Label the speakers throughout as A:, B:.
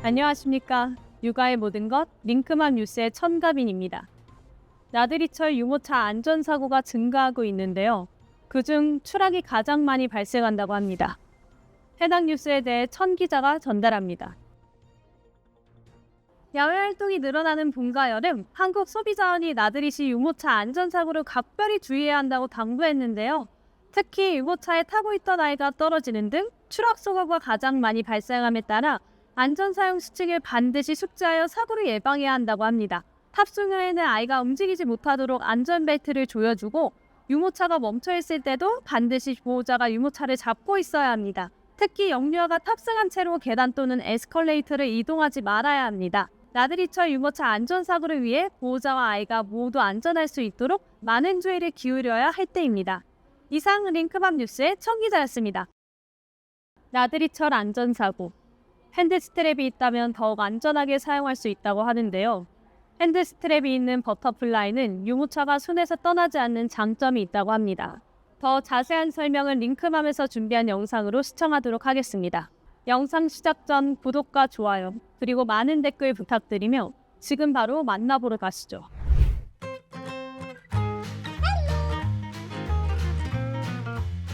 A: 안녕하십니까. 육아의 모든 것 링크맘 뉴스의 천가빈입니다. 나들이철 유모차 안전사고가 증가하고 있는데요. 그중 추락이 가장 많이 발생한다고 합니다. 해당 뉴스에 대해 천 기자가 전달합니다. 야외 활동이 늘어나는 봄과 여름, 한국 소비자원이 나들이 시 유모차 안전사고를 각별히 주의해야 한다고 당부했는데요. 특히 유모차에 타고 있던 아이가 떨어지는 등 추락 사고가 가장 많이 발생함에 따라 안전사용 수칙을 반드시 숙지하여 사고를 예방해야 한다고 합니다. 탑승 후에는 아이가 움직이지 못하도록 안전벨트를 조여주고 유모차가 멈춰있을 때도 반드시 보호자가 유모차를 잡고 있어야 합니다. 특히 영유아가 탑승한 채로 계단 또는 에스컬레이터를 이동하지 말아야 합니다. 나들이철 유모차 안전사고를 위해 보호자와 아이가 모두 안전할 수 있도록 많은 주의를 기울여야 할 때입니다. 이상 링크맘 뉴스의 천 기자였습니다. 나들이철 안전사고. 핸드스트랩이 있다면 더욱 안전하게 사용할 수 있다고 하는데요. 핸드스트랩이 있는 버터플라이는 유모차가 손에서 떠나지 않는 장점이 있다고 합니다. 더 자세한 설명은 링크맘에서 준비한 영상으로 시청하도록 하겠습니다. 영상 시작 전 구독과 좋아요, 그리고 많은 댓글 부탁드리며 지금 바로 만나보러 가시죠.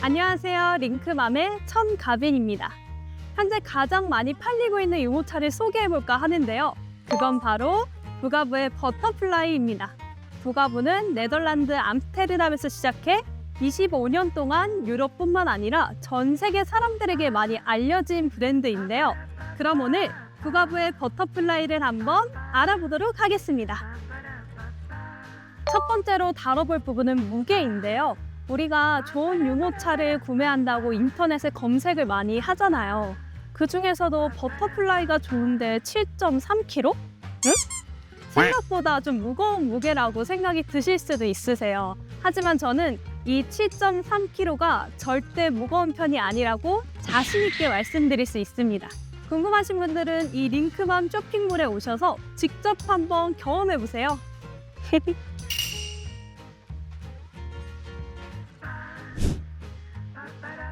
A: 안녕하세요. 링크맘의 천가빈입니다. 현재 가장 많이 팔리고 있는 유모차를 소개해볼까 하는데요. 그건 바로 부가부의 버터플라이입니다. 부가부는 네덜란드 암스테르담에서 시작해 25년 동안 유럽뿐만 아니라 전 세계 사람들에게 많이 알려진 브랜드인데요. 그럼 오늘 부가부의 버터플라이를 한번 알아보도록 하겠습니다. 첫 번째로 다뤄볼 부분은 무게인데요. 우리가 좋은 유모차를 구매한다고 인터넷에 검색을 많이 하잖아요. 그 중에서도 버터플라이가 좋은데 7.3kg? 응? 생각보다 좀 무거운 무게라고 생각이 드실 수도 있으세요. 하지만 저는 이 7.3kg가 절대 무거운 편이 아니라고 자신 있게 말씀드릴 수 있습니다. 궁금하신 분들은 이 링크맘 쇼핑몰에 오셔서 직접 한번 경험해보세요.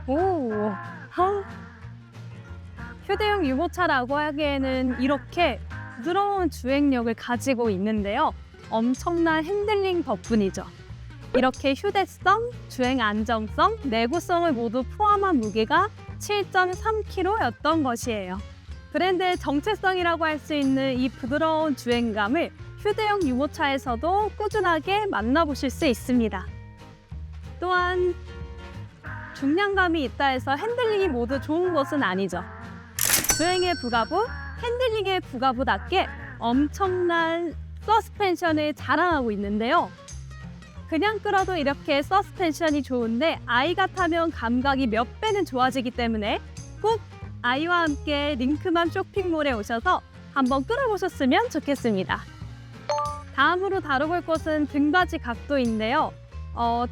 A: 오, 휴대용 유모차라고 하기에는 이렇게 부드러운 주행력을 가지고 있는데요. 엄청난 핸들링 덕분이죠. 이렇게 휴대성, 주행 안정성, 내구성을 모두 포함한 무게가 7.3kg였던 것이에요. 브랜드의 정체성이라고 할 수 있는 이 부드러운 주행감을 휴대용 유모차에서도 꾸준하게 만나보실 수 있습니다. 또한 중량감이 있다 해서 핸들링이 모두 좋은 것은 아니죠. 주행의 부가부, 핸들링의 부가부답게 엄청난 서스펜션을 자랑하고 있는데요. 그냥 끌어도 이렇게 서스펜션이 좋은데 아이가 타면 감각이 몇 배는 좋아지기 때문에 꼭 아이와 함께 링크맘 쇼핑몰에 오셔서 한번 끌어보셨으면 좋겠습니다. 다음으로 다뤄볼 것은 등받이 각도인데요.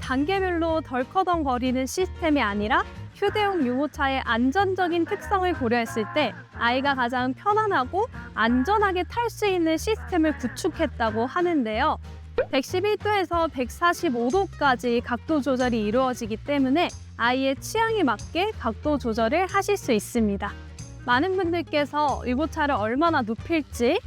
A: 단계별로 덜커덩거리는 시스템이 아니라 휴대용 유모차의 안전적인 특성을 고려했을 때 아이가 가장 편안하고 안전하게 탈 수 있는 시스템을 구축했다고 하는데요. 111도에서 145도까지 각도 조절이 이루어지기 때문에 아이의 취향에 맞게 각도 조절을 하실 수 있습니다. 많은 분들께서 유모차를 얼마나 눕힐지,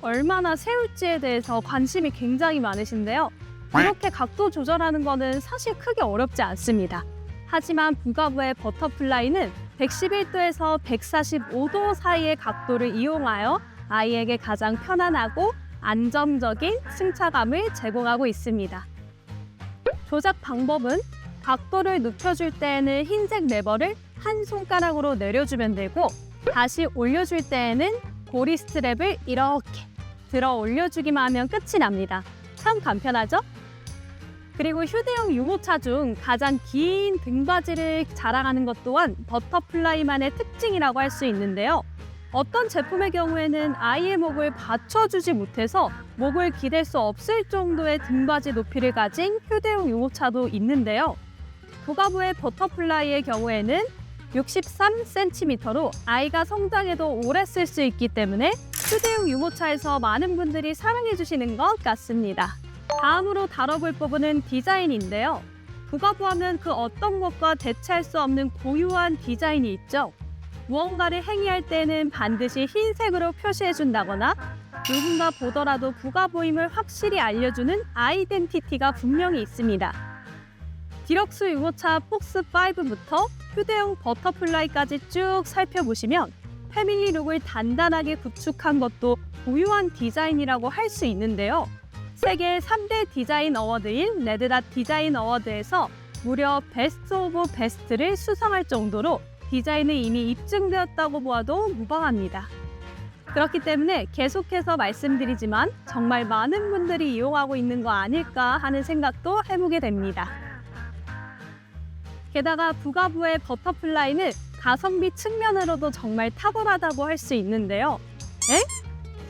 A: 얼마나 세울지에 대해서 관심이 굉장히 많으신데요. 이렇게 각도 조절하는 거는 사실 크게 어렵지 않습니다. 하지만 부가부의 버터플라이는 111도에서 145도 사이의 각도를 이용하여 아이에게 가장 편안하고 안정적인 승차감을 제공하고 있습니다. 조작 방법은 각도를 눕혀줄 때에는 흰색 레버를 한 손가락으로 내려주면 되고 다시 올려줄 때에는 고리 스트랩을 이렇게 들어 올려주기만 하면 끝이 납니다. 참 간편하죠? 그리고 휴대용 유모차 중 가장 긴 등받이를 자랑하는 것 또한 버터플라이만의 특징이라고 할 수 있는데요. 어떤 제품의 경우에는 아이의 목을 받쳐주지 못해서 목을 기댈 수 없을 정도의 등받이 높이를 가진 휴대용 유모차도 있는데요. 부가부의 버터플라이의 경우에는 63cm로 아이가 성장해도 오래 쓸 수 있기 때문에 휴대용 유모차에서 많은 분들이 사랑해 주시는 것 같습니다. 다음으로 다뤄볼 부분은 디자인인데요. 부가부 하면 그 어떤 것과 대체할 수 없는 고유한 디자인이 있죠. 무언가를 행위할 때는 반드시 흰색으로 표시해준다거나 누군가 보더라도 부가보임을 확실히 알려주는 아이덴티티가 분명히 있습니다. 디럭스 유모차 폭스5부터 휴대용 버터플라이까지 쭉 살펴보시면 패밀리 룩을 단단하게 구축한 것도 고유한 디자인이라고 할 수 있는데요. 세계 3대 디자인 어워드인 레드닷 디자인 어워드에서 무려 베스트 오브 베스트를 수상할 정도로 디자인은 이미 입증되었다고 보아도 무방합니다. 그렇기 때문에 계속해서 말씀드리지만 정말 많은 분들이 이용하고 있는 거 아닐까 하는 생각도 해보게 됩니다. 게다가 부가부의 버터플라이는 가성비 측면으로도 정말 탁월하다고 할 수 있는데요. 에?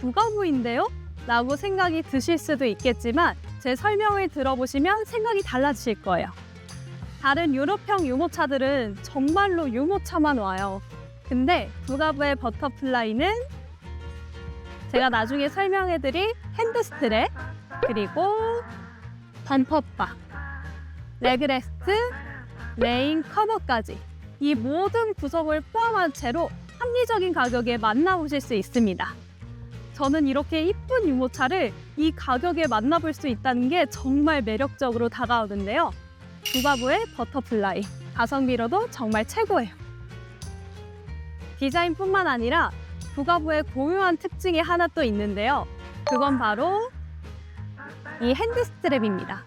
A: 부가부인데요? 라고 생각이 드실 수도 있겠지만 제 설명을 들어보시면 생각이 달라지실 거예요. 다른 유럽형 유모차들은 정말로 유모차만 와요. 근데 부가부의 버터플라이는 제가 나중에 설명해드릴 핸드스트랩, 그리고 범퍼바, 레그레스트, 메인 커버까지 이 모든 구성을 포함한 채로 합리적인 가격에 만나보실 수 있습니다. 저는 이렇게 이쁜 유모차를 이 가격에 만나볼 수 있다는 게 정말 매력적으로 다가오는데요. 부가부의 버터플라이, 가성비로도 정말 최고예요. 디자인뿐만 아니라 부가부의 고유한 특징이 하나 또 있는데요. 그건 바로 이 핸드스트랩입니다.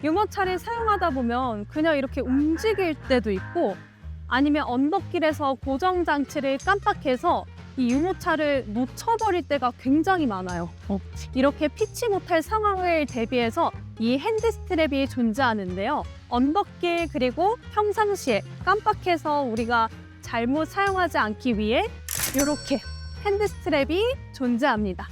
A: 유모차를 사용하다 보면 그냥 이렇게 움직일 때도 있고 아니면 언덕길에서 고정장치를 깜빡해서 이 유모차를 놓쳐버릴 때가 굉장히 많아요. 이렇게 피치 못할 상황을 대비해서 이 핸드스트랩이 존재하는데요. 언덕길 그리고 평상시에 깜빡해서 우리가 잘못 사용하지 않기 위해 이렇게 핸드스트랩이 존재합니다.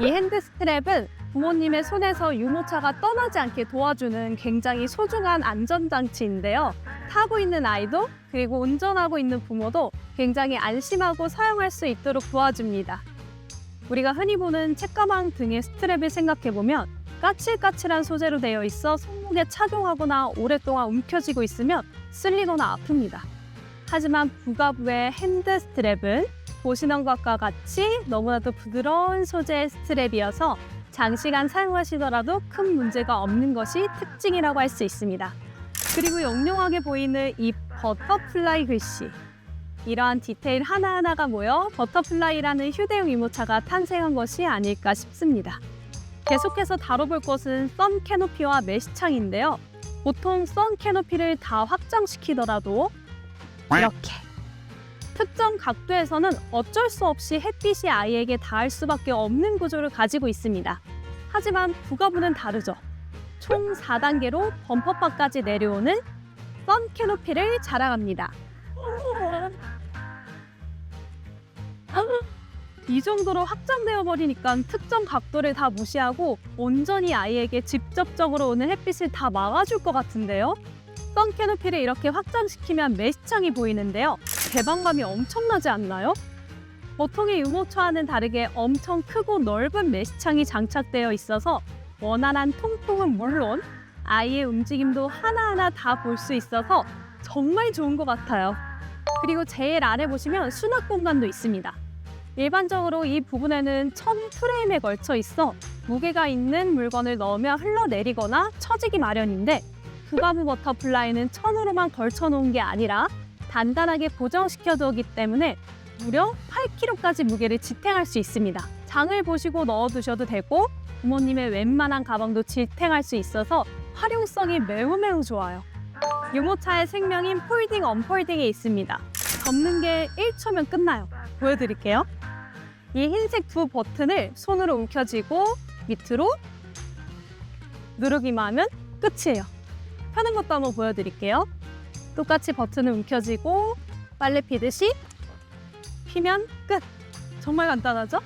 A: 이 핸드스트랩은 부모님의 손에서 유모차가 떠나지 않게 도와주는 굉장히 소중한 안전장치인데요. 타고 있는 아이도 그리고 운전하고 있는 부모도 굉장히 안심하고 사용할 수 있도록 도와줍니다. 우리가 흔히 보는 책가방 등의 스트랩을 생각해보면 까칠까칠한 소재로 되어 있어 손목에 착용하거나 오랫동안 움켜쥐고 있으면 쓸리거나 아픕니다. 하지만 부가부의 핸드스트랩은 보시는 것과 같이 너무나도 부드러운 소재의 스트랩이어서 장시간 사용하시더라도 큰 문제가 없는 것이 특징이라고 할 수 있습니다. 그리고 영롱하게 보이는 이 버터플라이 글씨. 이러한 디테일 하나하나가 모여 버터플라이라는 휴대용 유모차가 탄생한 것이 아닐까 싶습니다. 계속해서 다뤄볼 것은 선 캐노피와 메시창인데요. 보통 선 캐노피를 다 확장시키더라도 이렇게 특정 각도에서는 어쩔 수 없이 햇빛이 아이에게 닿을 수밖에 없는 구조를 가지고 있습니다. 하지만 부가부는 다르죠. 총 4단계로 범퍼바까지 내려오는 선 캐노피를 자랑합니다. 이 정도로 확장되어 버리니까 특정 각도를 다 무시하고 온전히 아이에게 직접적으로 오는 햇빛을 다 막아줄 것 같은데요. 선 캐노피를 이렇게 확장시키면 메시창이 보이는데요. 개방감이 엄청나지 않나요? 보통의 유모차와는 다르게 엄청 크고 넓은 메시창이 장착되어 있어서 원활한 통풍은 물론 아이의 움직임도 하나하나 다 볼 수 있어서 정말 좋은 것 같아요. 그리고 제일 아래 보시면 수납 공간도 있습니다. 일반적으로 이 부분에는 천 프레임에 걸쳐 있어 무게가 있는 물건을 넣으면 흘러내리거나 처지기 마련인데 부가부 버터플라이는 천으로만 걸쳐 놓은 게 아니라 단단하게 고정시켜두기 때문에 무려 8kg까지 무게를 지탱할 수 있습니다. 장을 보시고 넣어두셔도 되고 부모님의 웬만한 가방도 지탱할 수 있어서 활용성이 매우 좋아요. 유모차의 생명인 폴딩 언폴딩에 있습니다. 접는 게 1초면 끝나요. 보여드릴게요. 이 흰색 두 버튼을 손으로 움켜쥐고 밑으로 누르기만 하면 끝이에요. 펴는 것도 한번 보여드릴게요. 똑같이 버튼을 움켜쥐고 빨래 피듯이 피면 끝! 정말 간단하죠?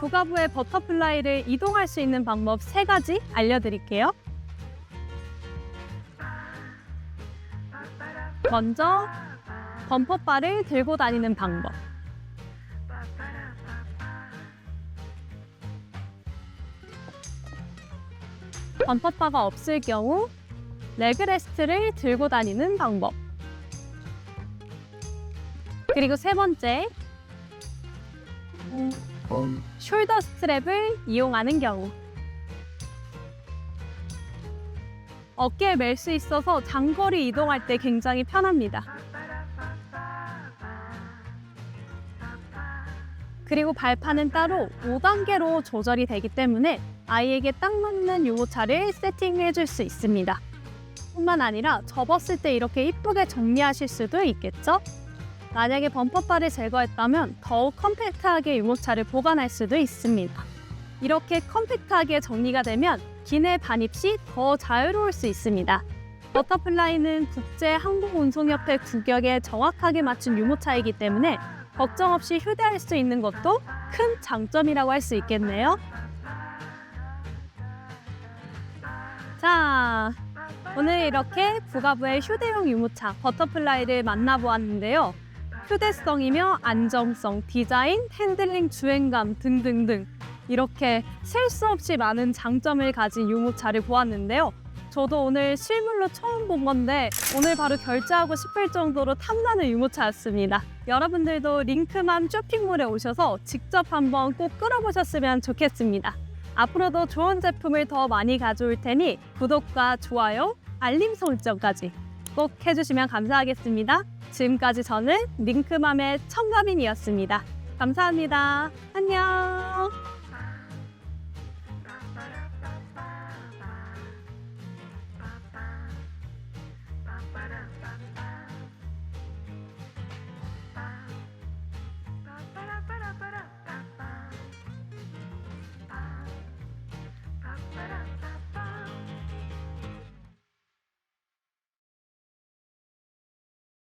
A: 부가부의 버터플라이를 이동할 수 있는 방법 3가지 알려드릴게요. 먼저 범퍼바를 들고 다니는 방법. 범퍼바가 없을 경우 레그레스트를 들고 다니는 방법. 그리고 세 번째, 숄더 스트랩을 이용하는 경우. 어깨에 멜 수 있어서 장거리 이동할 때 굉장히 편합니다. 그리고 발판은 따로 5단계로 조절이 되기 때문에 아이에게 딱 맞는 유모차를 세팅해 줄 수 있습니다. 뿐만 아니라 접었을 때 이렇게 이쁘게 정리하실 수도 있겠죠? 만약에 범퍼바를 제거했다면 더욱 컴팩트하게 유모차를 보관할 수도 있습니다. 이렇게 컴팩트하게 정리가 되면 기내 반입 시 더 자유로울 수 있습니다. 버터플라이는 국제항공운송협회 규격에 정확하게 맞춘 유모차이기 때문에 걱정 없이 휴대할 수 있는 것도 큰 장점이라고 할 수 있겠네요. 자, 오늘 이렇게 부가부의 휴대용 유모차 버터플라이를 만나보았는데요. 휴대성이며 안정성, 디자인, 핸들링, 주행감 등등등 이렇게 셀 수 없이 많은 장점을 가진 유모차를 보았는데요. 저도 오늘 실물로 처음 본 건데 오늘 바로 결제하고 싶을 정도로 탐나는 유모차였습니다. 여러분들도 링크맘 쇼핑몰에 오셔서 직접 한번 꼭 끌어보셨으면 좋겠습니다. 앞으로도 좋은 제품을 더 많이 가져올 테니 구독과 좋아요, 알림 설정까지 꼭 해주시면 감사하겠습니다. 지금까지 저는 링크맘의 청가민이었습니다. 감사합니다. 안녕.